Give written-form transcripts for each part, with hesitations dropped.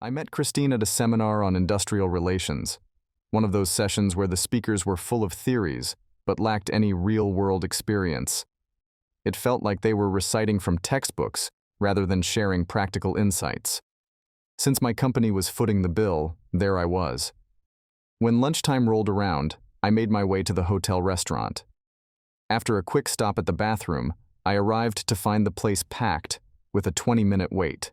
I met Christine at a seminar on industrial relations, one of those sessions where the speakers were full of theories but lacked any real-world experience. It felt like they were reciting from textbooks rather than sharing practical insights. Since my company was footing the bill, there I was. When lunchtime rolled around, I made my way to the hotel restaurant. After a quick stop at the bathroom, I arrived to find the place packed, with a 20-minute wait.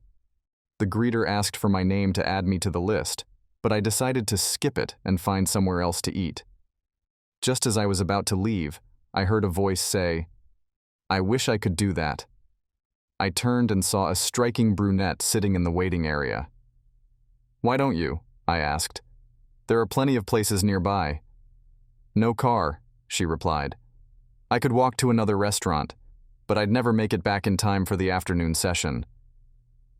The greeter asked for my name to add me to the list, but I decided to skip it and find somewhere else to eat. Just as I was about to leave, I heard a voice say, "I wish I could do that." I turned and saw a striking brunette sitting in the waiting area. "Why don't you?" I asked. "There are plenty of places nearby." "No car," she replied. "I could walk to another restaurant, but I'd never make it back in time for the afternoon session."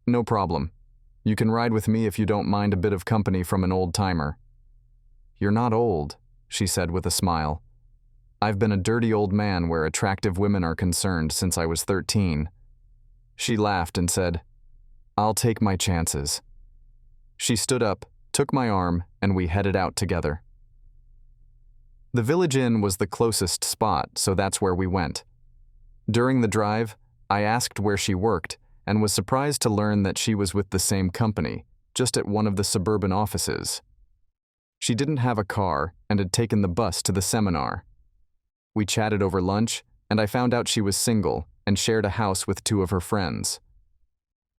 "No problem. You can ride with me if you don't mind a bit of company from an old-timer." "You're not old," she said with a smile. "I've been a dirty old man where attractive women are concerned since I was 13. She laughed and said, "I'll take my chances." She stood up, took my arm, and we headed out together. The Village Inn was the closest spot, so that's where we went. During the drive, I asked where she worked and was surprised to learn that she was with the same company, just at one of the suburban offices. She didn't have a car and had taken the bus to the seminar. We chatted over lunch, and I found out she was single and shared a house with two of her friends.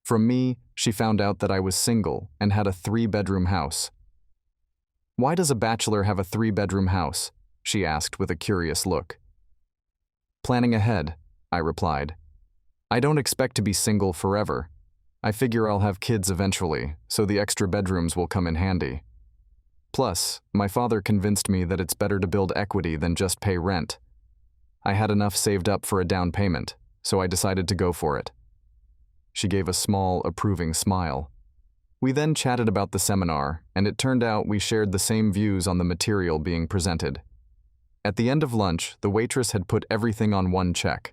From me, she found out that I was single and had a 3-bedroom house. "Why does a bachelor have a 3-bedroom house?" she asked with a curious look. "Planning ahead," I replied. "I don't expect to be single forever. I figure I'll have kids eventually, so the extra bedrooms will come in handy. Plus, my father convinced me that it's better to build equity than just pay rent. I had enough saved up for a down payment, so I decided to go for it." She gave a small, approving smile. We then chatted about the seminar, and it turned out we shared the same views on the material being presented. At the end of lunch, the waitress had put everything on one check.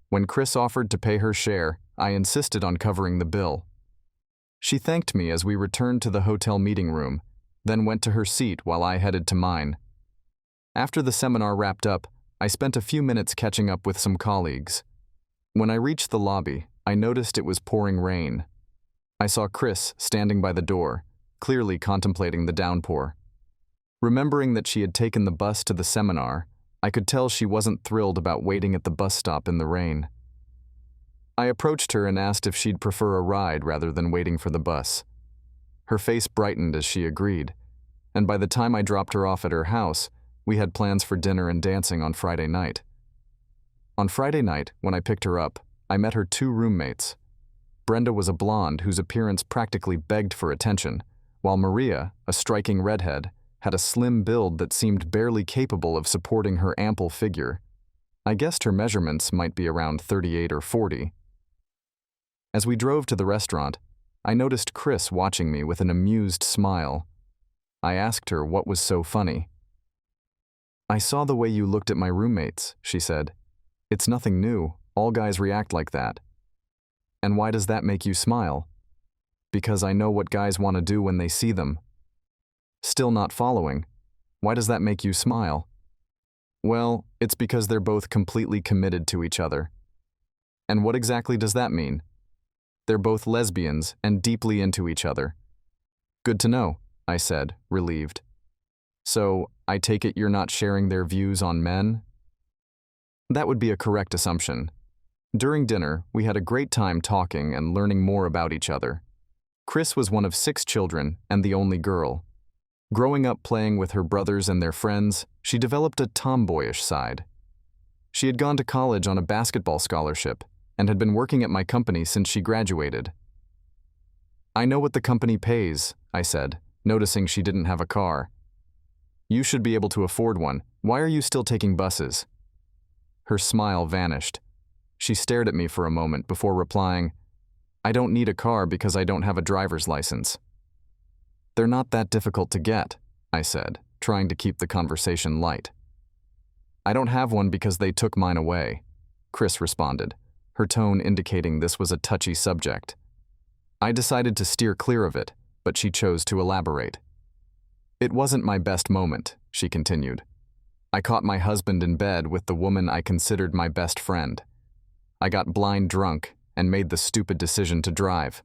When Chris offered to pay her share, I insisted on covering the bill. She thanked me as we returned to the hotel meeting room, then went to her seat while I headed to mine. After the seminar wrapped up, I spent a few minutes catching up with some colleagues. When I reached the lobby, I noticed it was pouring rain. I saw Chris standing by the door, clearly contemplating the downpour. Remembering that she had taken the bus to the seminar, I could tell she wasn't thrilled about waiting at the bus stop in the rain. I approached her and asked if she'd prefer a ride rather than waiting for the bus. Her face brightened as she agreed, and by the time I dropped her off at her house, we had plans for dinner and dancing on Friday night. On Friday night, when I picked her up, I met her 2 roommates. Brenda was a blonde whose appearance practically begged for attention, while Maria, a striking redhead, had a slim build that seemed barely capable of supporting her ample figure. I guessed her measurements might be around 38 or 40. As we drove to the restaurant, I noticed Chris watching me with an amused smile. I asked her what was so funny. "I saw the way you looked at my roommates," she said. "It's nothing new. All guys react like that." "And why does that make you smile?" "Because I know what guys want to do when they see them." "Still not following. Why does that make you smile?" "Well, it's because they're both completely committed to each other." "And what exactly does that mean?" "They're both lesbians and deeply into each other." "Good to know," I said, relieved. "So, I take it you're not sharing their views on men?" That would be a correct assumption. During dinner, we had a great time talking and learning more about each other. Chris was one of 6 children and the only girl. Growing up playing with her brothers and their friends, she developed a tomboyish side. She had gone to college on a basketball scholarship and had been working at my company since she graduated. "I know what the company pays," I said, noticing she didn't have a car. "You should be able to afford one. Why are you still taking buses?" Her smile vanished. She stared at me for a moment before replying, "I don't need a car because I don't have a driver's license." "They're not that difficult to get," I said, trying to keep the conversation light. "I don't have one because they took mine away," Chris responded, her tone indicating this was a touchy subject. I decided to steer clear of it, but she chose to elaborate. "It wasn't my best moment," she continued. "I caught my husband in bed with the woman I considered my best friend. I got blind drunk and made the stupid decision to drive.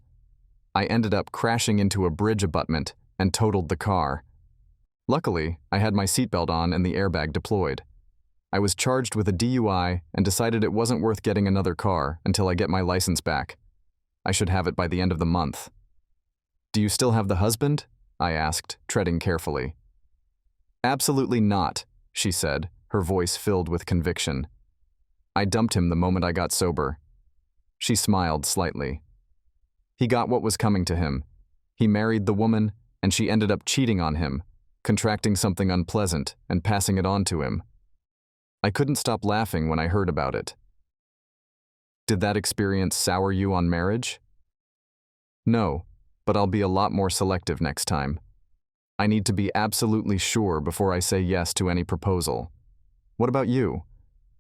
I ended up crashing into a bridge abutment and totaled the car. Luckily, I had my seatbelt on and the airbag deployed. I was charged with a DUI and decided it wasn't worth getting another car until I get my license back. I should have it by the end of the month." "Do you still have the husband?" I asked, treading carefully. "Absolutely not," she said, her voice filled with conviction. "I dumped him the moment I got sober." She smiled slightly. "He got what was coming to him. He married the woman, and she ended up cheating on him, contracting something unpleasant and passing it on to him." I couldn't stop laughing when I heard about it. "Did that experience sour you on marriage?" "No, but I'll be a lot more selective next time. I need to be absolutely sure before I say yes to any proposal. What about you?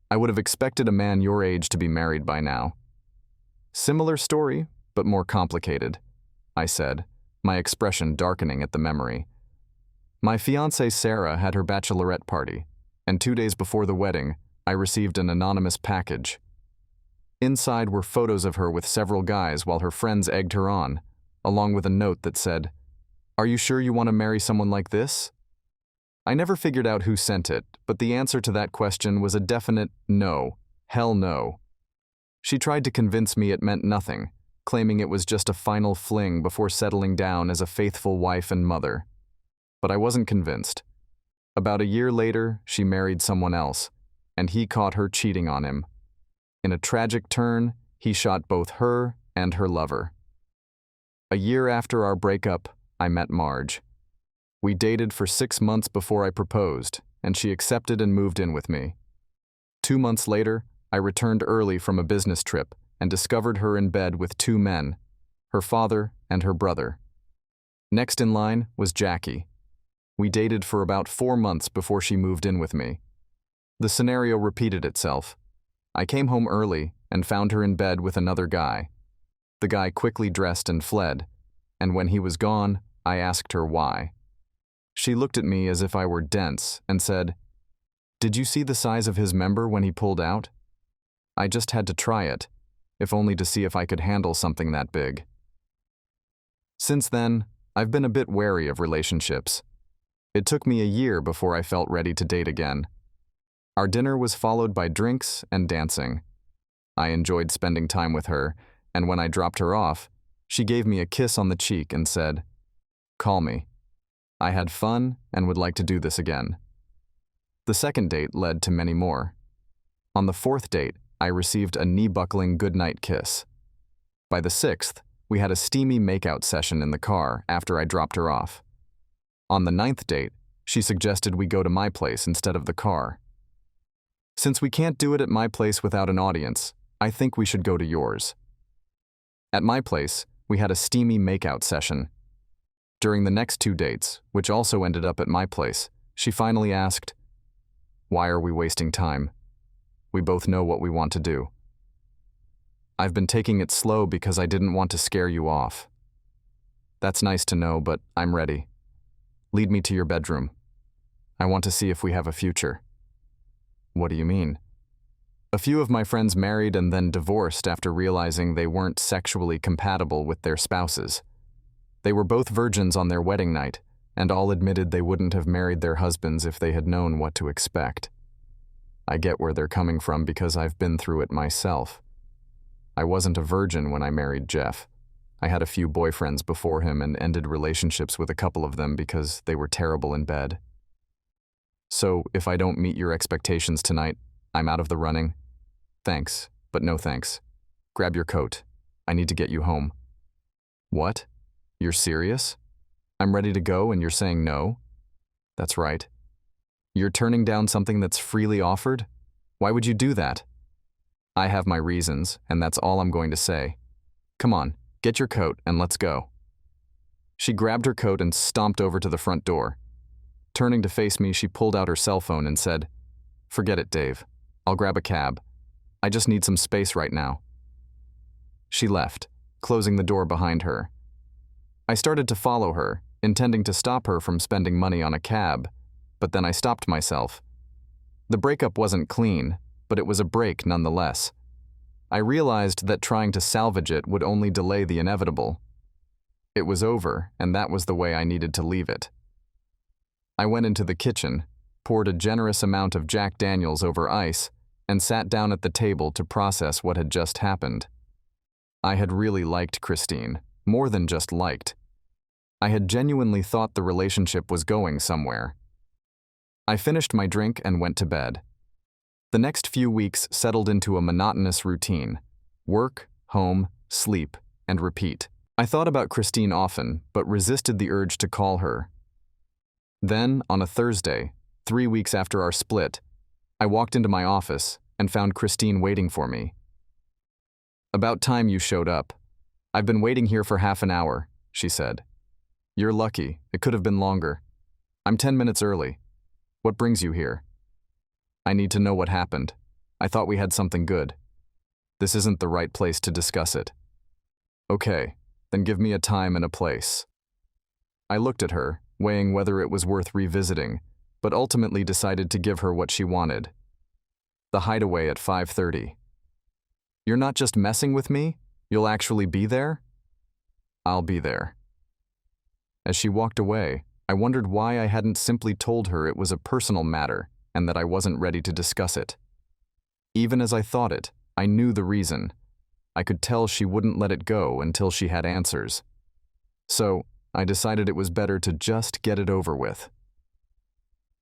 I would have expected a man your age to be married by now." "Similar story, but more complicated," I said, my expression darkening at the memory. "My fiancée Sarah had her bachelorette party, and 2 days before the wedding, I received an anonymous package. Inside were photos of her with several guys while her friends egged her on, along with a note that said, 'Are you sure you want to marry someone like this?' I never figured out who sent it, but the answer to that question was a definite no, hell no. She tried to convince me it meant nothing, claiming it was just a final fling before settling down as a faithful wife and mother. But I wasn't convinced. About a year later, she married someone else, and he caught her cheating on him. In a tragic turn, he shot both her and her lover. A year after our breakup, I met Marge. We dated for 6 months before I proposed, and she accepted and moved in with me. 2 months later, I returned early from a business trip and discovered her in bed with 2 men, her father and her brother. Next in line was Jackie. We dated for about 4 months before she moved in with me. The scenario repeated itself. I came home early and found her in bed with another guy. The guy quickly dressed and fled, and when he was gone, I asked her why. She looked at me as if I were dense and said, "Did you see the size of his member when he pulled out? I just had to try it, if only to see if I could handle something that big." Since then, I've been a bit wary of relationships. It took me a year before I felt ready to date again. Our dinner was followed by drinks and dancing. I enjoyed spending time with her, and when I dropped her off, she gave me a kiss on the cheek and said, "Call me. I had fun and would like to do this again." The second date led to many more. On the 4th date, I received a knee-buckling goodnight kiss. By the 6th, we had a steamy makeout session in the car after I dropped her off. On the 9th date, she suggested we go to my place instead of the car. "Since we can't do it at my place without an audience, I think we should go to yours." At my place, we had a steamy makeout session. During the next 2 dates, which also ended up at my place, she finally asked, "Why are we wasting time? We both know what we want to do." "I've been taking it slow because I didn't want to scare you off." "That's nice to know, but I'm ready. Lead me to your bedroom. I want to see if we have a future." "What do you mean?" "A few of my friends married and then divorced after realizing they weren't sexually compatible with their spouses. They were both virgins on their wedding night, and all admitted they wouldn't have married their husbands if they had known what to expect. I get where they're coming from because I've been through it myself. I wasn't a virgin when I married Jeff. I had a few boyfriends before him and ended relationships with a couple of them because they were terrible in bed. So if I don't meet your expectations tonight, I'm out of the running? Thanks, but no thanks. Grab your coat. I need to get you home." "What? You're serious? I'm ready to go and you're saying no?" "That's right." "You're turning down something that's freely offered? Why would you do that?" "I have my reasons, and that's all I'm going to say. Come on, get your coat and let's go." She grabbed her coat and stomped over to the front door. Turning to face me, she pulled out her cell phone and said, "Forget it, Dave. I'll grab a cab. I just need some space right now." She left, closing the door behind her. I started to follow her, intending to stop her from spending money on a cab, but then I stopped myself. The breakup wasn't clean, but it was a break nonetheless. I realized that trying to salvage it would only delay the inevitable. It was over, and that was the way I needed to leave it. I went into the kitchen, poured a generous amount of Jack Daniels over ice, and sat down at the table to process what had just happened. I had really liked Christine, more than just liked. I had genuinely thought the relationship was going somewhere. I finished my drink and went to bed. The next few weeks settled into a monotonous routine: work, home, sleep, and repeat. I thought about Christine often, but resisted the urge to call her. Then, on a Thursday, 3 weeks after our split, I walked into my office and found Christine waiting for me. "About time you showed up. I've been waiting here for half an hour," she said. "You're lucky. It could have been longer. I'm 10 minutes early. What brings you here?" "I need to know what happened. I thought we had something good." "This isn't the right place to discuss it." "Okay, then give me a time and a place." I looked at her, weighing whether it was worth revisiting, but ultimately decided to give her what she wanted. The Hideaway at 5:30. "You're not just messing with me? You'll actually be there?" "I'll be there." As she walked away, I wondered why I hadn't simply told her it was a personal matter and that I wasn't ready to discuss it. Even as I thought it, I knew the reason. I could tell she wouldn't let it go until she had answers. So, I decided it was better to just get it over with.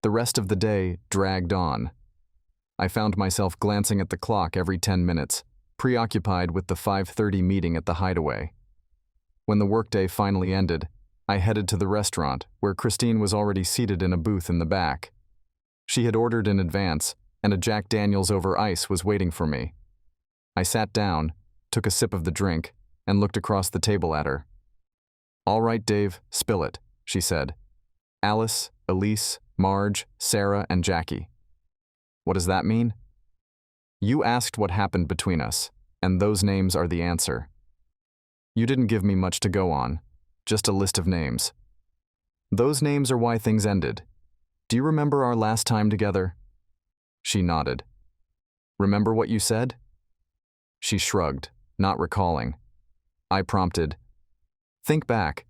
The rest of the day dragged on. I found myself glancing at the clock every 10 minutes, preoccupied with the 5:30 meeting at the Hideaway. When the workday finally ended, I headed to the restaurant, where Christine was already seated in a booth in the back. She had ordered in advance, and a Jack Daniels over ice was waiting for me. I sat down, took a sip of the drink, and looked across the table at her. "All right, Dave, spill it," she said. "Alice, Elise, Marge, Sarah, and Jackie." "What does that mean?" "You asked what happened between us, and those names are the answer." "You didn't give me much to go on, just a list of names." "Those names are why things ended. Do you remember our last time together?" She nodded. "Remember what you said?" She shrugged, not recalling. I prompted, "Think back.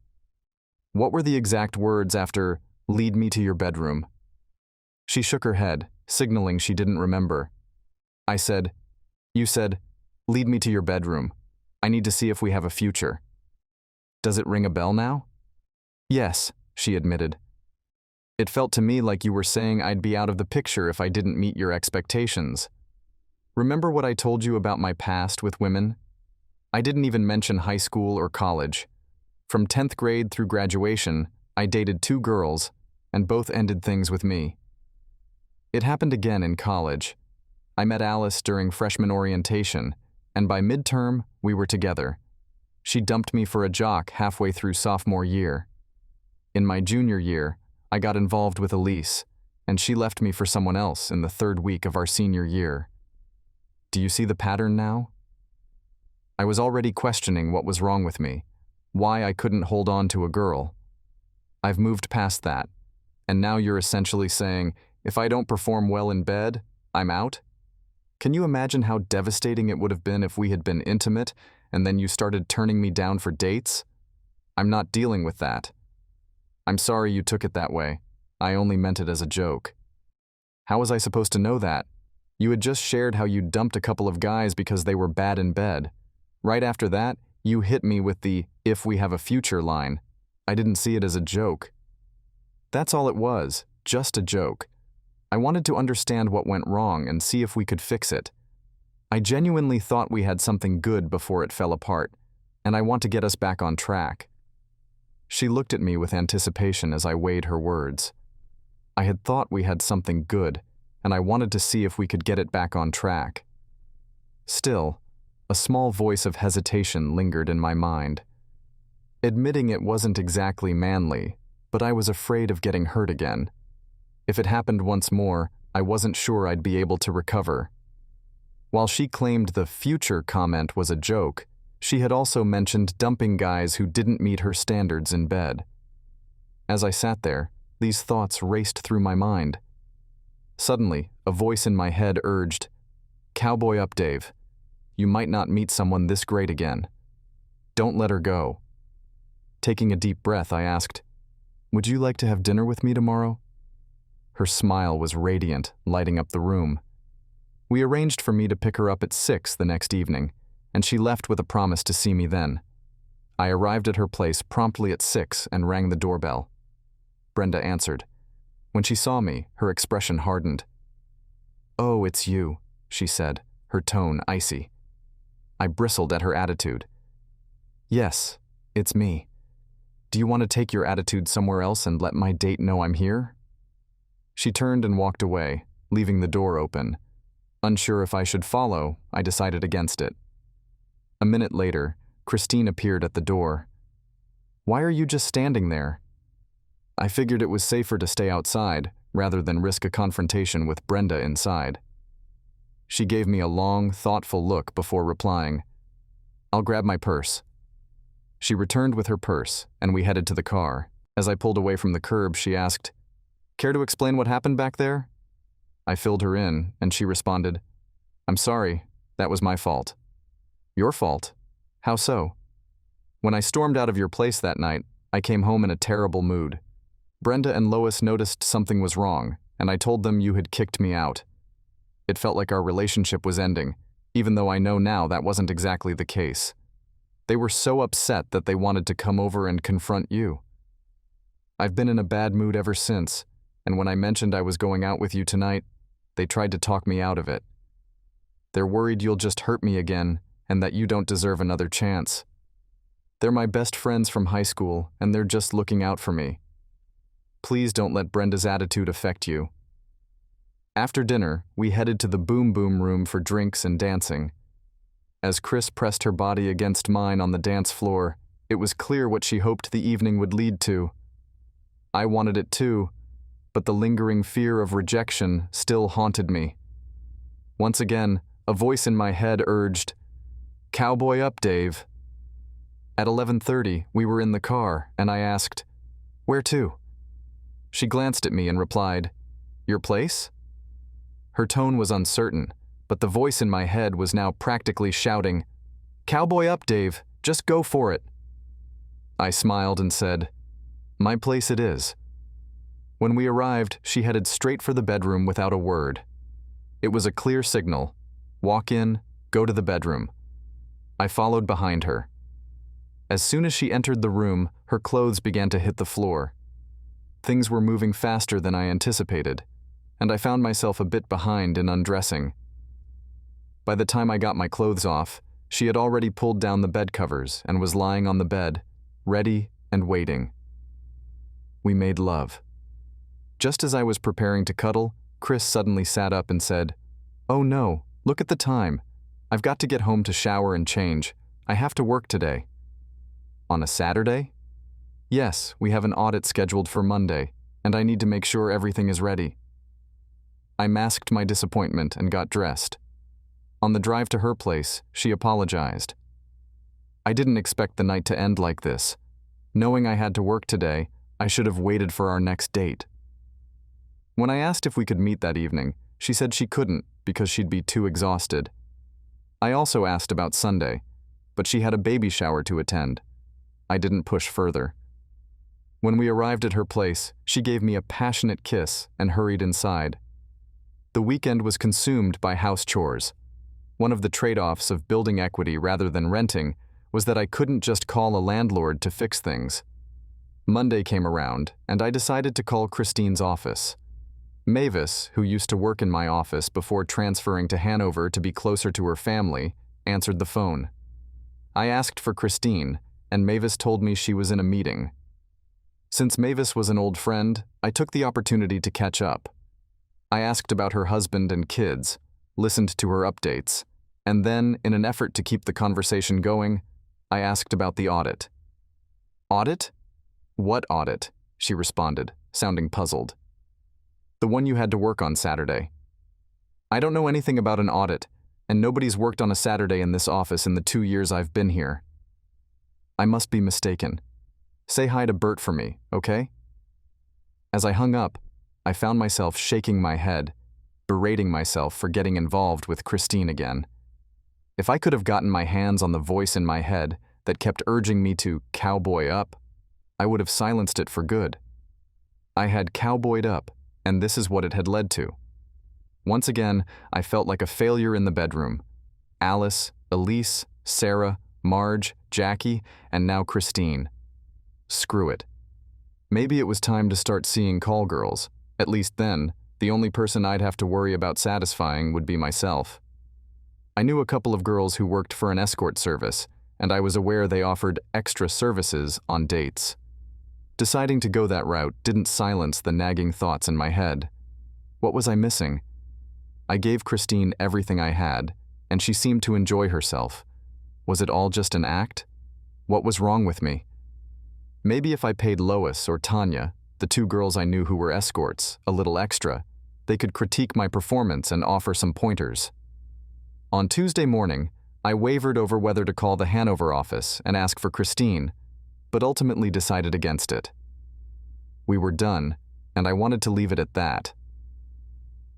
What were the exact words after 'lead me to your bedroom'?" She shook her head, signaling she didn't remember. I said, "You said, 'Lead me to your bedroom. I need to see if we have a future.' Does it ring a bell now?" "Yes," she admitted. "It felt to me like you were saying I'd be out of the picture if I didn't meet your expectations. Remember what I told you about my past with women? I didn't even mention high school or college. From 10th grade through graduation, I dated 2 girls, and both ended things with me. It happened again in college. I met Alice during freshman orientation, and by midterm, we were together. She dumped me for a jock halfway through sophomore year. In my junior year, I got involved with Elise, and she left me for someone else in the 3rd week of our senior year. Do you see the pattern now?" I was already questioning what was wrong with me, why I couldn't hold on to a girl. I've moved past that, and now you're essentially saying, if I don't perform well in bed, I'm out? Can you imagine how devastating it would have been if we had been intimate, and then you started turning me down for dates? I'm not dealing with that. I'm sorry you took it that way. I only meant it as a joke. How was I supposed to know that? You had just shared how you dumped a couple of guys because they were bad in bed. Right after that, you hit me with the "if we have a future" line. I didn't see it as a joke. That's all it was, just a joke. I wanted to understand what went wrong and see if we could fix it. I genuinely thought we had something good before it fell apart, and I want to get us back on track. She looked at me with anticipation as I weighed her words. I had thought we had something good, and I wanted to see if we could get it back on track. Still, a small voice of hesitation lingered in my mind. Admitting it wasn't exactly manly, but I was afraid of getting hurt again. If it happened once more, I wasn't sure I'd be able to recover. While she claimed the future comment was a joke, She had also mentioned dumping guys who didn't meet her standards in bed. As I sat there, these thoughts raced through my mind. Suddenly, a voice in my head urged, "Cowboy up, Dave. You might not meet someone this great again. Don't let her go." Taking a deep breath, I asked, "Would you like to have dinner with me tomorrow?" Her smile was radiant, lighting up the room. We arranged for me to pick her up at 6 the next evening, and she left with a promise to see me then. I arrived at her place promptly at 6 and rang the doorbell. Brenda answered. When she saw me, her expression hardened. "Oh, it's you," she said, her tone icy. I bristled at her attitude. "Yes, it's me. Do you want to take your attitude somewhere else and let my date know I'm here?" She turned and walked away, leaving the door open. Unsure if I should follow, I decided against it. A minute later, Christine appeared at the door. "Why are you just standing there?" I figured it was safer to stay outside rather than risk a confrontation with Brenda inside. She gave me a long, thoughtful look before replying, "I'll grab my purse." She returned with her purse, and we headed to the car. As I pulled away from the curb, she asked, "Care to explain what happened back there?" I filled her in, and she responded, "I'm sorry, that was my fault." "Your fault? How so?" "When I stormed out of your place that night, I came home in a terrible mood. Brenda and Lois noticed something was wrong, and I told them you had kicked me out. It felt like our relationship was ending, even though I know now that wasn't exactly the case. They were so upset that they wanted to come over and confront you. I've been in a bad mood ever since, and when I mentioned I was going out with you tonight, they tried to talk me out of it. They're worried you'll just hurt me again and that you don't deserve another chance. They're my best friends from high school, and they're just looking out for me. Please don't let Brenda's attitude affect you." After dinner, we headed to the Boom Boom room for drinks and dancing. As Chris pressed her body against mine on the dance floor, it was clear what she hoped the evening would lead to. I wanted it too, but the lingering fear of rejection still haunted me. Once again, a voice in my head urged, "Cowboy up, Dave." At 11:30, we were in the car, and I asked, "Where to?" She glanced at me and replied, "Your place?" Her tone was uncertain, but the voice in my head was now practically shouting, "Cowboy up, Dave, just go for it." I smiled and said, "My place it is." When we arrived, she headed straight for the bedroom without a word. It was a clear signal. Walk in, go to the bedroom. I followed behind her. As soon as she entered the room, her clothes began to hit the floor. Things were moving faster than I anticipated, and I found myself a bit behind in undressing. By the time I got my clothes off, she had already pulled down the bed covers and was lying on the bed, ready and waiting. We made love. Just as I was preparing to cuddle, Chris suddenly sat up and said, "Oh no, look at the time. I've got to get home to shower and change. I have to work today." "On a Saturday?" "Yes, we have an audit scheduled for Monday, and I need to make sure everything is ready." I masked my disappointment and got dressed. On the drive to her place, she apologized. I didn't expect the night to end like this. Knowing I had to work today, I should have waited for our next date. When I asked if we could meet that evening, she said she couldn't because she'd be too exhausted. I also asked about Sunday, but she had a baby shower to attend. I didn't push further. When we arrived at her place, she gave me a passionate kiss and hurried inside. The weekend was consumed by house chores. One of the trade-offs of building equity rather than renting was that I couldn't just call a landlord to fix things. Monday came around, and I decided to call Christine's office. Mavis, who used to work in my office before transferring to Hanover to be closer to her family, answered the phone. I asked for Christine, and Mavis told me she was in a meeting. Since Mavis was an old friend, I took the opportunity to catch up. I asked about her husband and kids, listened to her updates, and then, in an effort to keep the conversation going, I asked about the audit. "Audit? What audit?" she responded, sounding puzzled. "The one you had to work on Saturday." "I don't know anything about an audit. and nobody's worked on a Saturday in this office in the 2 years I've been here. I must be mistaken. Say hi to Bert for me, okay? As I hung up, I found myself shaking my head, berating myself for getting involved with Christine again. If I could have gotten my hands on the voice in my head that kept urging me to cowboy up, I would have silenced it for good. I had cowboyed up, and this is what it had led to. Once again, I felt like a failure in the bedroom. Alice, Elise, Sarah, Marge, Jackie, and now Christine. Screw it. Maybe it was time to start seeing call girls. At least then, the only person I'd have to worry about satisfying would be myself. I knew a couple of girls who worked for an escort service, and I was aware they offered extra services on dates. Deciding to go that route didn't silence the nagging thoughts in my head. What was I missing? I gave Christine everything I had, and she seemed to enjoy herself. Was it all just an act? What was wrong with me? Maybe if I paid Lois or Tanya, the two girls I knew who were escorts, a little extra, they could critique my performance and offer some pointers. On Tuesday morning, I wavered over whether to call the Hanover office and ask for Christine, but ultimately decided against it. We were done, and I wanted to leave it at that.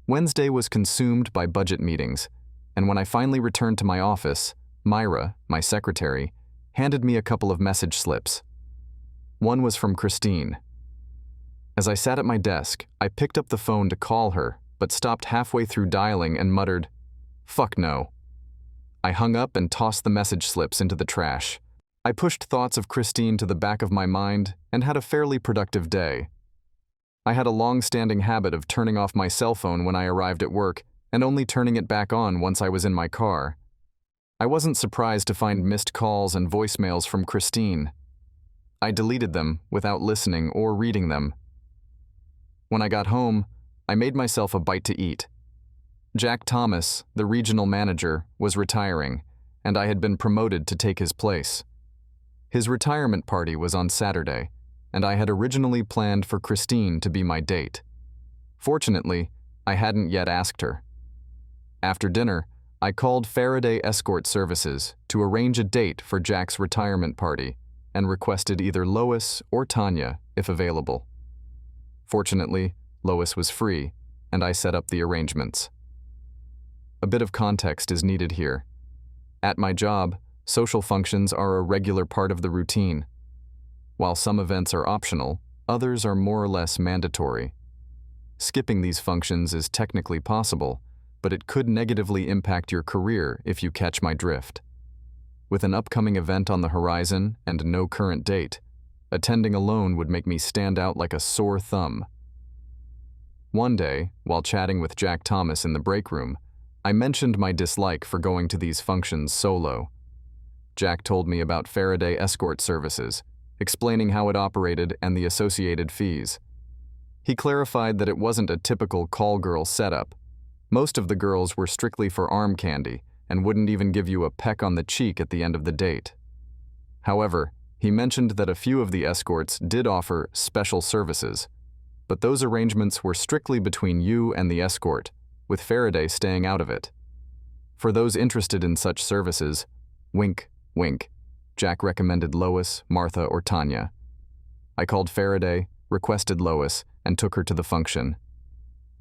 Wednesday was consumed by budget meetings, and when I finally returned to my office, Myra, my secretary, handed me a couple of message slips. One was from Christine. As I sat at my desk, I picked up the phone to call her, but stopped halfway through dialing and muttered, "Fuck no." I hung up and tossed the message slips into the trash. I pushed thoughts of Christine to the back of my mind and had a fairly productive day. I had a long-standing habit of turning off my cell phone when I arrived at work and only turning it back on once I was in my car. I wasn't surprised to find missed calls and voicemails from Christine. I deleted them without listening or reading them. When I got home, I made myself a bite to eat. Jack Thomas, the regional manager, was retiring, and I had been promoted to take his place. His retirement party was on Saturday, and I had originally planned for Christine to be my date. Fortunately, I hadn't yet asked her. After dinner, I called Faraday Escort Services to arrange a date for Jack's retirement party and requested either Lois or Tanya if available. Fortunately, Lois was free, and I set up the arrangements. A bit of context is needed here. At my job, social functions are a regular part of the routine. While some events are optional, others are more or less mandatory. Skipping these functions is technically possible, but it could negatively impact your career if you catch my drift. With an upcoming event on the horizon and no current date, attending alone would make me stand out like a sore thumb. One day, while chatting with Jack Thomas in the break room, I mentioned my dislike for going to these functions solo. Jack told me about Faraday Escort Services, explaining how it operated and the associated fees. He clarified that it wasn't a typical call girl setup. Most of the girls were strictly for arm candy and wouldn't even give you a peck on the cheek at the end of the date. However, he mentioned that a few of the escorts did offer special services, but those arrangements were strictly between you and the escort, with Faraday staying out of it. For those interested in such services, wink, wink, Jack recommended Lois, Martha, or Tanya. I called Faraday, requested Lois, and took her to the function.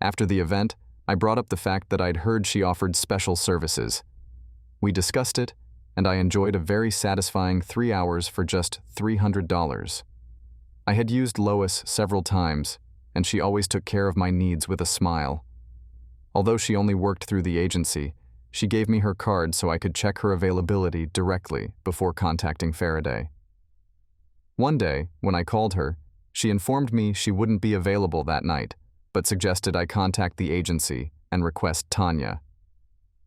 After the event, I brought up the fact that I'd heard she offered special services. We discussed it, and I enjoyed a very satisfying 3 hours for just $300. I had used Lois several times, and she always took care of my needs with a smile. Although she only worked through the agency, she gave me her card so I could check her availability directly before contacting Faraday. One day, when I called her, she informed me she wouldn't be available that night, but suggested I contact the agency and request Tanya.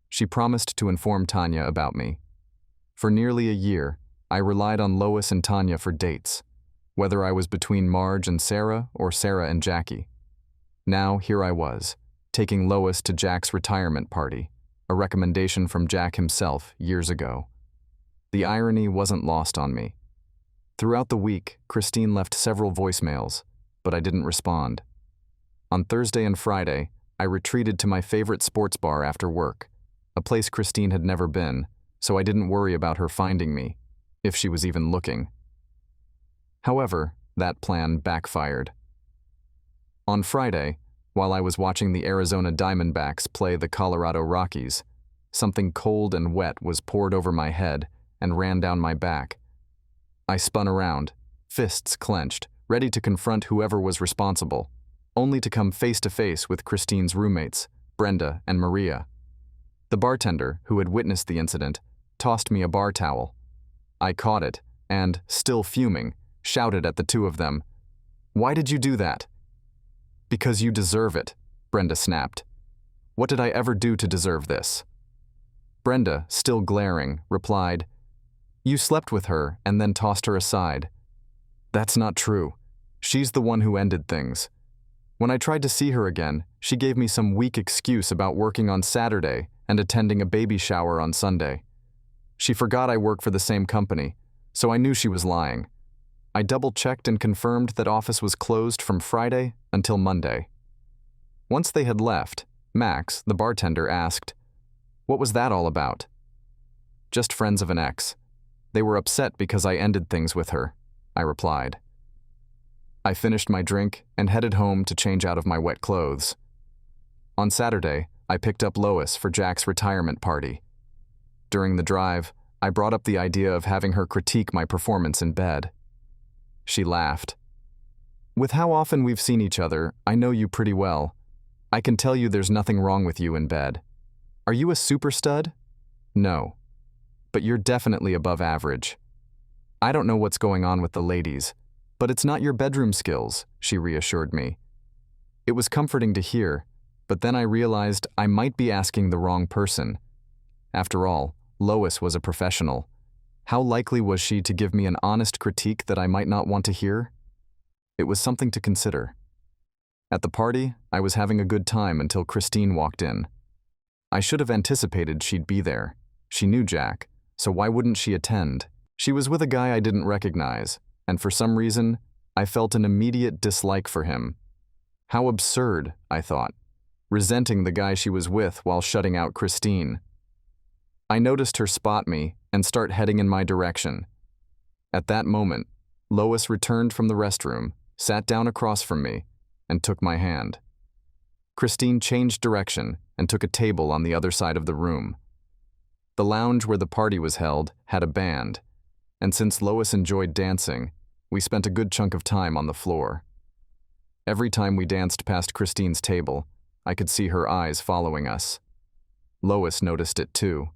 She promised to inform Tanya about me. For nearly a year, I relied on Lois and Tanya for dates, whether I was between Marge and Sarah or Sarah and Jackie. Now here I was, taking Lois to Jack's retirement party, a recommendation from Jack himself years ago. The irony wasn't lost on me. Throughout the week, Christine left several voicemails, but I didn't respond. On Thursday and Friday, I retreated to my favorite sports bar after work, a place Christine had never been, so I didn't worry about her finding me, if she was even looking. However, that plan backfired. On Friday, while I was watching the Arizona Diamondbacks play the Colorado Rockies, something cold and wet was poured over my head and ran down my back. I spun around, fists clenched, ready to confront whoever was responsible, only to come face to face with Christine's roommates, Brenda and Maria. The bartender, who had witnessed the incident, tossed me a bar towel. I caught it and, still fuming, shouted at the two of them, "Why did you do that?" "Because you deserve it," Brenda snapped. "What did I ever do to deserve this?" Brenda, still glaring, replied, "You slept with her and then tossed her aside." "That's not true. She's the one who ended things. When I tried to see her again, she gave me some weak excuse about working on Saturday and attending a baby shower on Sunday. She forgot I work for the same company, so I knew she was lying. I double-checked and confirmed that office was closed from Friday until Monday." Once they had left, Max, the bartender, asked, "What was that all about?" "Just friends of an ex. They were upset because I ended things with her," I replied. I finished my drink and headed home to change out of my wet clothes. On Saturday, I picked up Lois for Jack's retirement party. During the drive, I brought up the idea of having her critique my performance in bed. She laughed. "With how often we've seen each other, I know you pretty well. I can tell you there's nothing wrong with you in bed. Are you a super stud? No. But you're definitely above average. I don't know what's going on with the ladies, but it's not your bedroom skills," she reassured me. It was comforting to hear, but then I realized I might be asking the wrong person. After all, Lois was a professional. How likely was she to give me an honest critique that I might not want to hear? It was something to consider. At the party, I was having a good time until Christine walked in. I should have anticipated she'd be there. She knew Jack, so why wouldn't she attend? She was with a guy I didn't recognize, and for some reason, I felt an immediate dislike for him. How absurd, I thought, resenting the guy she was with while shutting out Christine. I noticed her spot me and start heading in my direction. At that moment, Lois returned from the restroom, sat down across from me, and took my hand. Christine changed direction and took a table on the other side of the room. The lounge where the party was held had a band, and since Lois enjoyed dancing, we spent a good chunk of time on the floor. Every time we danced past Christine's table, I could see her eyes following us. Lois noticed it too.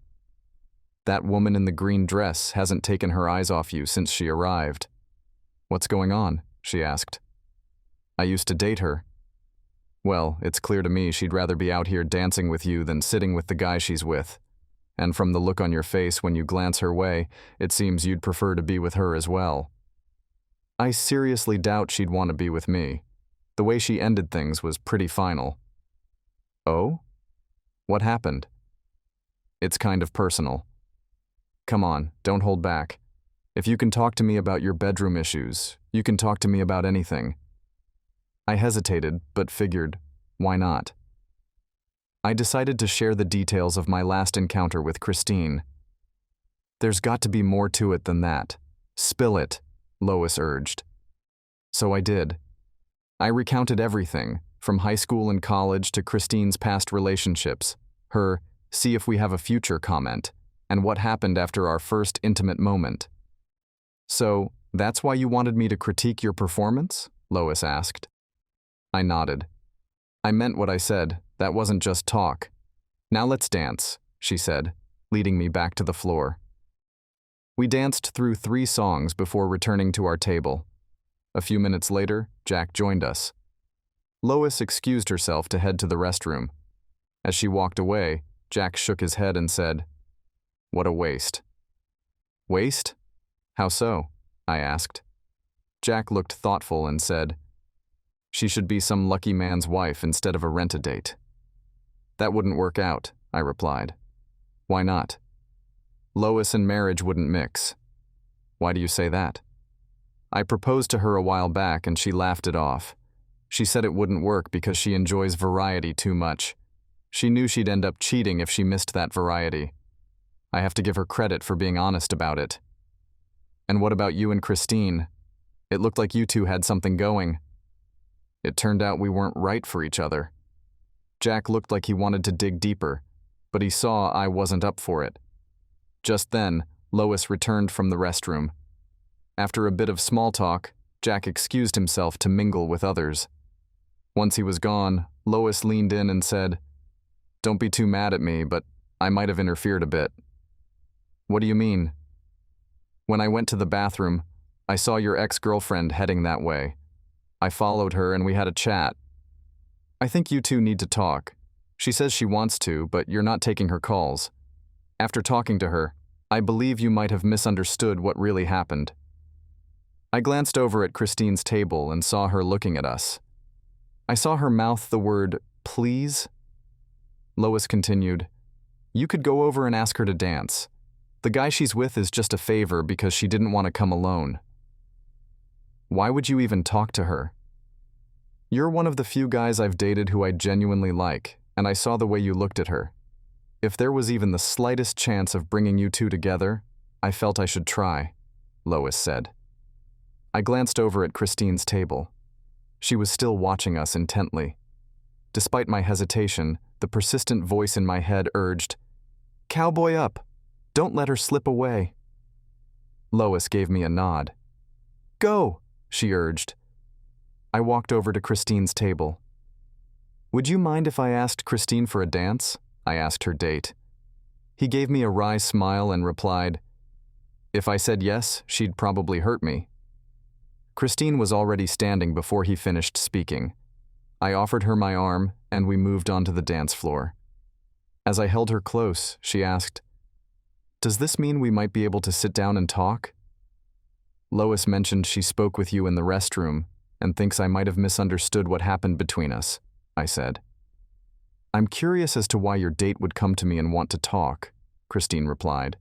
"That woman in the green dress hasn't taken her eyes off you since she arrived." "What's going on?" she asked. "I used to date her." "Well, it's clear to me she'd rather be out here dancing with you than sitting with the guy she's with. And from the look on your face when you glance her way, it seems you'd prefer to be with her as well." I seriously doubt she'd want to be with me. The way she ended things was pretty final. "Oh? What happened?" "It's kind of personal." "Come on, don't hold back. If you can talk to me about your bedroom issues, you can talk to me about anything." I hesitated, but figured, why not? I decided to share the details of my last encounter with Christine. "There's got to be more to it than that. Spill it," Lois urged. So I did. I recounted everything, from high school and college to Christine's past relationships, her "see if we have a future" comment, and what happened after our first intimate moment. "So, that's why you wanted me to critique your performance?" Lois asked. I nodded. "I meant what I said. That wasn't just talk. Now let's dance," she said, leading me back to the floor. We danced through 3 songs before returning to our table. A few minutes later, Jack joined us. Lois excused herself to head to the restroom. As she walked away, Jack shook his head and said, "What a waste." "Waste? How so?" I asked. Jack looked thoughtful and said, "She should be some lucky man's wife instead of a rent-a-date." "That wouldn't work out," I replied. "Why not?" "Lois and marriage wouldn't mix." "Why do you say that?" "I proposed to her a while back and she laughed it off. She said it wouldn't work because she enjoys variety too much. She knew she'd end up cheating if she missed that variety. I have to give her credit for being honest about it. And what about you and Christine? It looked like you two had something going. It turned out we weren't right for each other. Jack looked like he wanted to dig deeper, but he saw I wasn't up for it. Just then, Lois returned from the restroom. After a bit of small talk, Jack excused himself to mingle with others. Once he was gone, Lois leaned in and said, "Don't be too mad at me, but I might have interfered a bit." "What do you mean?" "When I went to the bathroom, I saw your ex-girlfriend heading that way. I followed her and we had a chat. I think you two need to talk. She says she wants to, but you're not taking her calls. After talking to her, I believe you might have misunderstood what really happened." I glanced over at Christine's table and saw her looking at us. I saw her mouth the word, "please." Lois continued, "You could go over and ask her to dance. The guy she's with is just a favor because she didn't want to come alone." "Why would you even talk to her?" "You're one of the few guys I've dated who I genuinely like, and I saw the way you looked at her. If there was even the slightest chance of bringing you two together, I felt I should try," Lois said. I glanced over at Christine's table. She was still watching us intently. Despite my hesitation, the persistent voice in my head urged, "Cowboy up! Don't let her slip away." Lois gave me a nod. "Go!" she urged. I walked over to Christine's table. "Would you mind if I asked Christine for a dance?" I asked her date. He gave me a wry smile and replied, "If I said yes, she'd probably hurt me." Christine was already standing before he finished speaking. I offered her my arm, and we moved onto the dance floor. As I held her close, she asked, "Does this mean we might be able to sit down and talk?" "Lois mentioned she spoke with you in the restroom and thinks I might have misunderstood what happened between us," I said. "I'm curious as to why your date would come to me and want to talk," Christine replied.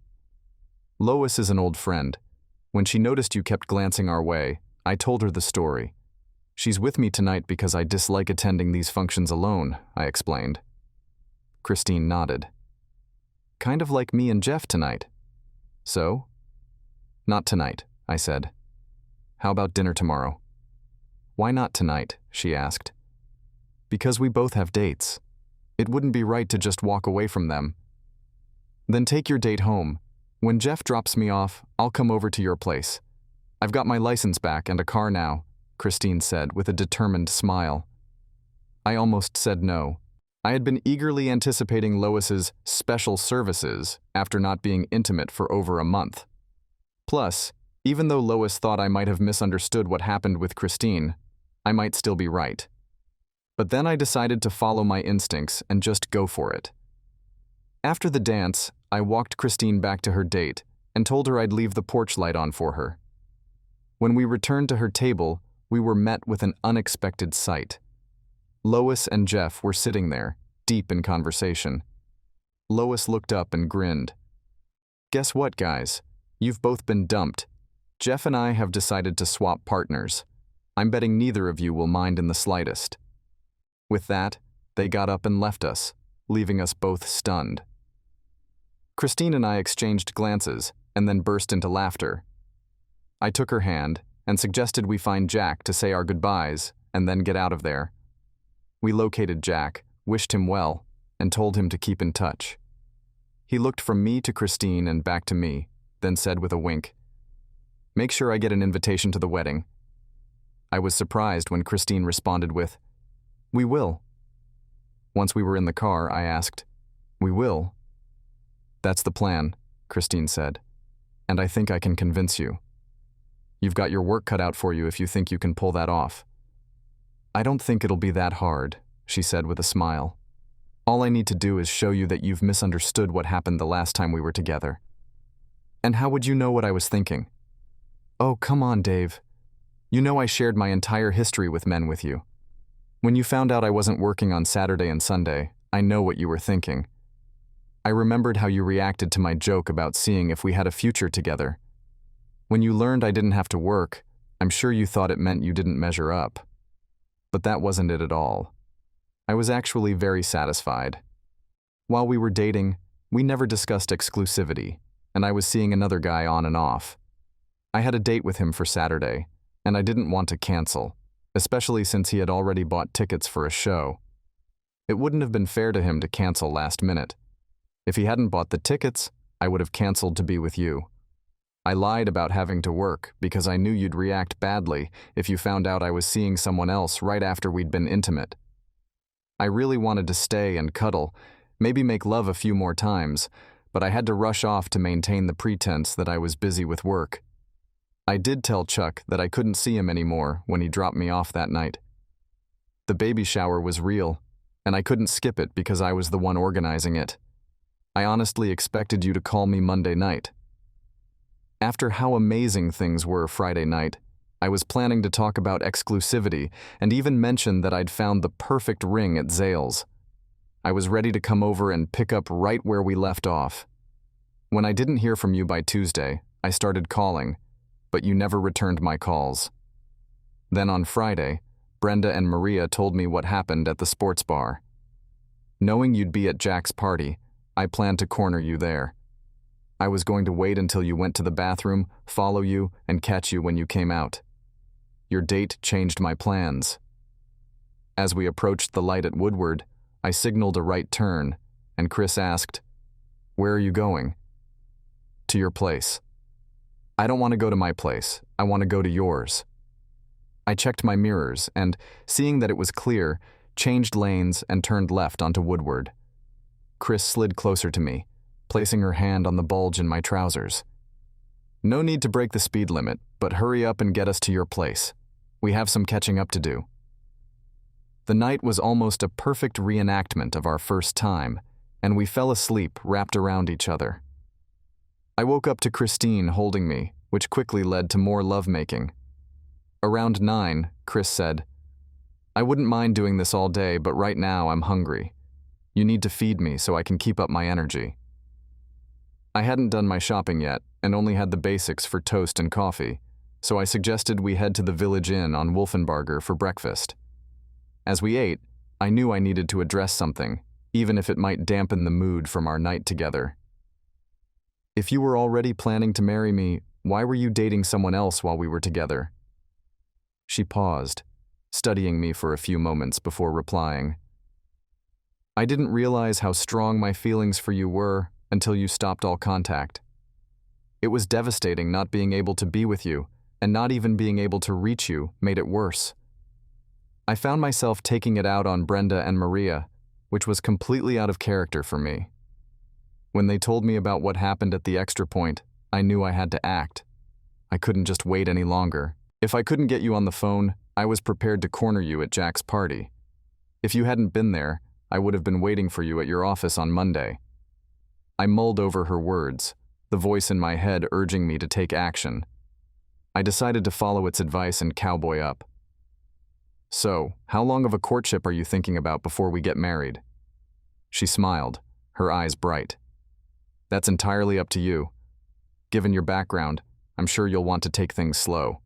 "Lois is an old friend. When she noticed you kept glancing our way, I told her the story. She's with me tonight because I dislike attending these functions alone," I explained. Christine nodded. "Kind of like me and Jeff tonight." "So?" "Not tonight," I said. "How about dinner tomorrow?" "Why not tonight?" she asked. "Because we both have dates. It wouldn't be right to just walk away from them." "Then take your date home. When Jeff drops me off, I'll come over to your place. I've got my license back and a car now," Christine said with a determined smile. I almost said no. I had been eagerly anticipating Lois's special services after not being intimate for over a month. Plus, even though Lois thought I might have misunderstood what happened with Christine, I might still be right. But then I decided to follow my instincts and just go for it. After the dance, I walked Christine back to her date and told her I'd leave the porch light on for her. When we returned to her table, we were met with an unexpected sight. Lois and Jeff were sitting there, deep in conversation. Lois looked up and grinned. "Guess what, guys? You've both been dumped. Jeff and I have decided to swap partners. I'm betting neither of you will mind in the slightest." With that, they got up and left us, leaving us both stunned. Christine and I exchanged glances and then burst into laughter. I took her hand and suggested we find Jack to say our goodbyes and then get out of there. We located Jack, wished him well, and told him to keep in touch. He looked from me to Christine and back to me, then said with a wink, "Make sure I get an invitation to the wedding." I was surprised when Christine responded with, "We will." Once we were in the car, I asked, "We will?" "That's the plan," Christine said, "and I think I can convince you. You've got your work cut out for you if you think you can pull that off." "I don't think it'll be that hard," she said with a smile. "All I need to do is show you that you've misunderstood what happened the last time we were together." "And how would you know what I was thinking?" "Oh, come on, Dave. You know I shared my entire history with men with you. When you found out I wasn't working on Saturday and Sunday, I know what you were thinking. I remembered how you reacted to my joke about seeing if we had a future together. When you learned I didn't have to work, I'm sure you thought it meant you didn't measure up. But that wasn't it at all. I was actually very satisfied. While we were dating, we never discussed exclusivity, and I was seeing another guy on and off. I had a date with him for Saturday, and I didn't want to cancel, especially since he had already bought tickets for a show. It wouldn't have been fair to him to cancel last minute. If he hadn't bought the tickets, I would have canceled to be with you. I lied about having to work because I knew you'd react badly if you found out I was seeing someone else right after we'd been intimate. I really wanted to stay and cuddle, maybe make love a few more times, but I had to rush off to maintain the pretense that I was busy with work. I did tell Chuck that I couldn't see him anymore when he dropped me off that night. The baby shower was real, and I couldn't skip it because I was the one organizing it. I honestly expected you to call me Monday night. After how amazing things were Friday night, I was planning to talk about exclusivity and even mention that I'd found the perfect ring at Zales. I was ready to come over and pick up right where we left off. When I didn't hear from you by Tuesday, I started calling, but you never returned my calls. Then on Friday, Brenda and Maria told me what happened at the sports bar. Knowing you'd be at Jack's party, I planned to corner you there. I was going to wait until you went to the bathroom, follow you, and catch you when you came out. Your date changed my plans. As we approached the light at Woodward, I signaled a right turn, and Chris asked, "Where are you going?" "To your place." "I don't want to go to my place. I want to go to yours." I checked my mirrors and, seeing that it was clear, changed lanes and turned left onto Woodward. Chris slid closer to me, placing her hand on the bulge in my trousers. "No need to break the speed limit, but hurry up and get us to your place. We have some catching up to do." The night was almost a perfect reenactment of our first time, and we fell asleep wrapped around each other. I woke up to Christine holding me, which quickly led to more lovemaking. Around 9, Chris said, "I wouldn't mind doing this all day, but right now I'm hungry. You need to feed me so I can keep up my energy." I hadn't done my shopping yet and only had the basics for toast and coffee, so I suggested we head to the Village Inn on Wolfenbarger for breakfast. As we ate, I knew I needed to address something, even if it might dampen the mood from our night together. "If you were already planning to marry me, why were you dating someone else while we were together?" She paused, studying me for a few moments before replying. "I didn't realize how strong my feelings for you were until you stopped all contact. It was devastating not being able to be with you, and not even being able to reach you made it worse. I found myself taking it out on Brenda and Maria, which was completely out of character for me. When they told me about what happened at the Extra Point, I knew I had to act. I couldn't just wait any longer. If I couldn't get you on the phone, I was prepared to corner you at Jack's party. If you hadn't been there, I would have been waiting for you at your office on Monday." I mulled over her words, the voice in my head urging me to take action. I decided to follow its advice and cowboy up. "So, how long of a courtship are you thinking about before we get married?" She smiled, her eyes bright. "That's entirely up to you. Given your background, I'm sure you'll want to take things slow.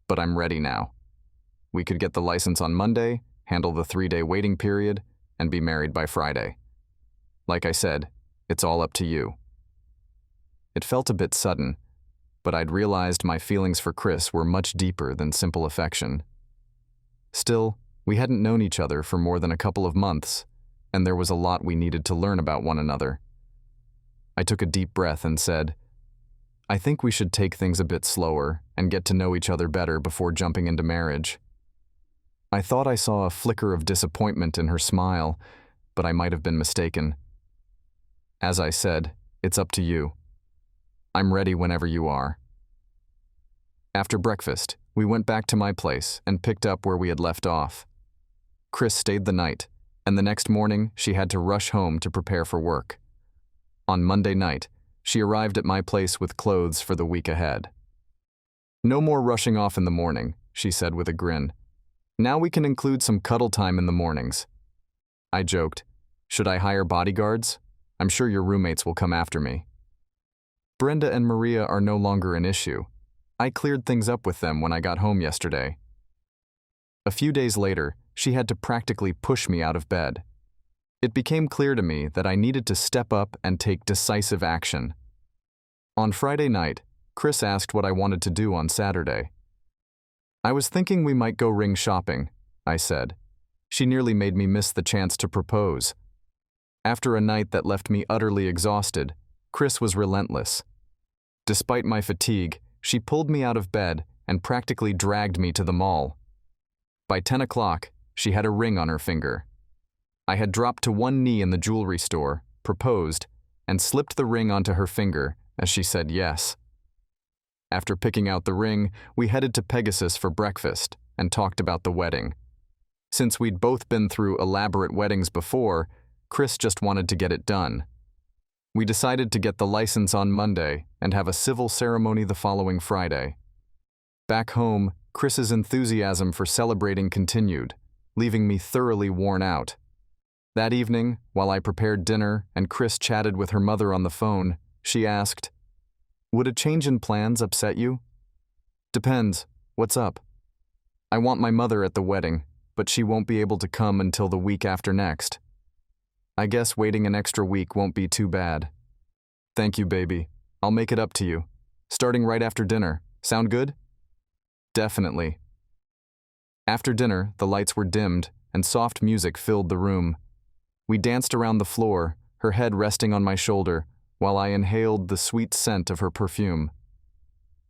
But I'm ready now. We could get the license on Monday, handle the 3-day waiting period, and be married by Friday. Like I said, it's all up to you." It felt a bit sudden, but I'd realized my feelings for Chris were much deeper than simple affection. Still, we hadn't known each other for more than a couple of months, and there was a lot we needed to learn about one another. I took a deep breath and said, "I think we should take things a bit slower and get to know each other better before jumping into marriage." I thought I saw a flicker of disappointment in her smile, but I might have been mistaken. As I said, it's up to you. I'm ready whenever you are. After breakfast, we went back to my place and picked up where we had left off. Chris stayed the night, and the next morning she had to rush home to prepare for work. On Monday night, she arrived at my place with clothes for the week ahead. "No more rushing off in the morning," she said with a grin. "Now we can include some cuddle time in the mornings." I joked, "Should I hire bodyguards? I'm sure your roommates will come after me." Brenda and Maria are no longer an issue. I cleared things up with them when I got home yesterday. A few days later, she had to practically push me out of bed. It became clear to me that I needed to step up and take decisive action. On Friday night, Chris asked what I wanted to do on Saturday. I was thinking we might go ring shopping, I said. She nearly made me miss the chance to propose. After a night that left me utterly exhausted, Chris was relentless. Despite my fatigue, she pulled me out of bed and practically dragged me to the mall. By 10 o'clock, she had a ring on her finger. I had dropped to one knee in the jewelry store, proposed, and slipped the ring onto her finger as she said yes. After picking out the ring, we headed to Pegasus for breakfast and talked about the wedding. Since we'd both been through elaborate weddings before, Chris just wanted to get it done. We decided to get the license on Monday and have a civil ceremony the following Friday. Back home, Chris's enthusiasm for celebrating continued, leaving me thoroughly worn out. That evening, while I prepared dinner and Chris chatted with her mother on the phone, she asked, "Would a change in plans upset you?" "Depends. What's up?" "I want my mother at the wedding, but she won't be able to come until the week after next. I guess waiting an extra week won't be too bad." "Thank you, baby. I'll make it up to you. Starting right after dinner. Sound good?" "Definitely." After dinner, the lights were dimmed and soft music filled the room. We danced around the floor, her head resting on my shoulder, while I inhaled the sweet scent of her perfume.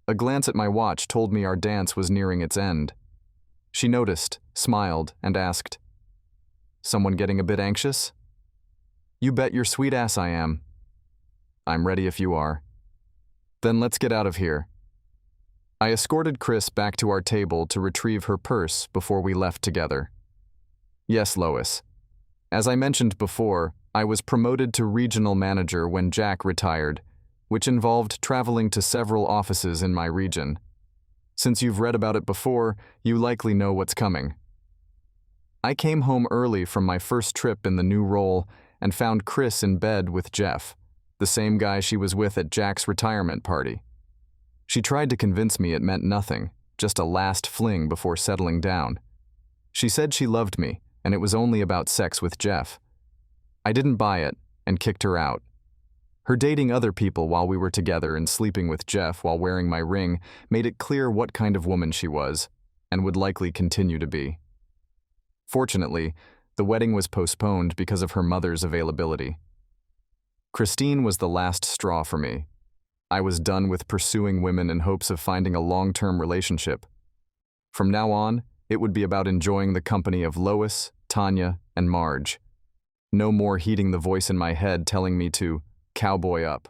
A glance at my watch told me our dance was nearing its end. She noticed, smiled, and asked, "Someone getting a bit anxious?" "You bet your sweet ass I am." "I'm ready if you are." "Then let's get out of here." I escorted Chris back to our table to retrieve her purse before we left together. Yes, Lois. As I mentioned before, I was promoted to regional manager when Jack retired, which involved traveling to several offices in my region. Since you've read about it before, you likely know what's coming. I came home early from my first trip in the new role and found Chris in bed with Jeff, the same guy she was with at Jack's retirement party. She tried to convince me it meant nothing, just a last fling before settling down. She said she loved me, and it was only about sex with Jeff. I didn't buy it and kicked her out. Her dating other people while we were together and sleeping with Jeff while wearing my ring made it clear what kind of woman she was, and would likely continue to be. Fortunately, the wedding was postponed because of her mother's availability. Christine was the last straw for me. I was done with pursuing women in hopes of finding a long-term relationship. From now on, it would be about enjoying the company of Lois, Tanya, and Marge. No more heeding the voice in my head telling me to cowboy up.